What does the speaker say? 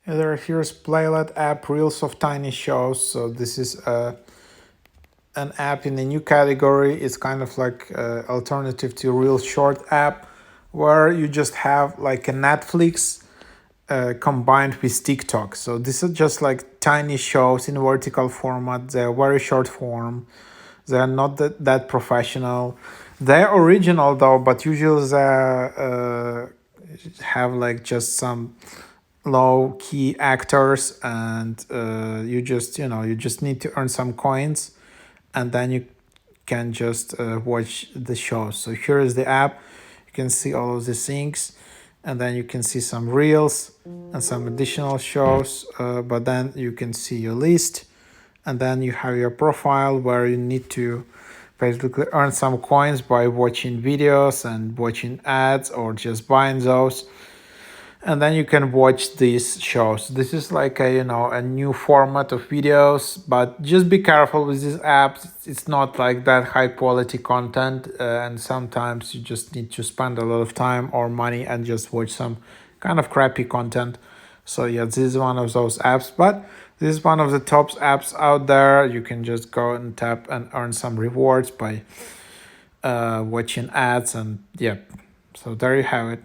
Here's Playlet app, Reels of Tiny Shows. So this is an app in a new category. It's kind of like alternative to Real Short app, where you just have like a Netflix combined with TikTok. So this is just like tiny shows in vertical format. They're very short form. They're not that professional. They're original though, but usually they have like just some low key actors, and you just need to earn some coins, and then you can just watch the show. So here is the app. You can see all of these things, and then you can see some reels and some additional shows, but then you can see your list, and then you have your profile where you need to basically earn some coins by watching videos and watching ads or just buying those, and then you can watch these shows. This is like a new format of videos, but just be careful with these apps. It's not like that high quality content, and sometimes you just need to spend a lot of time or money and just watch some kind of crappy content. So yeah, this is one of those apps, but this is one of the top apps out there. You can just go and tap and earn some rewards by watching ads, and yeah, so there you have it.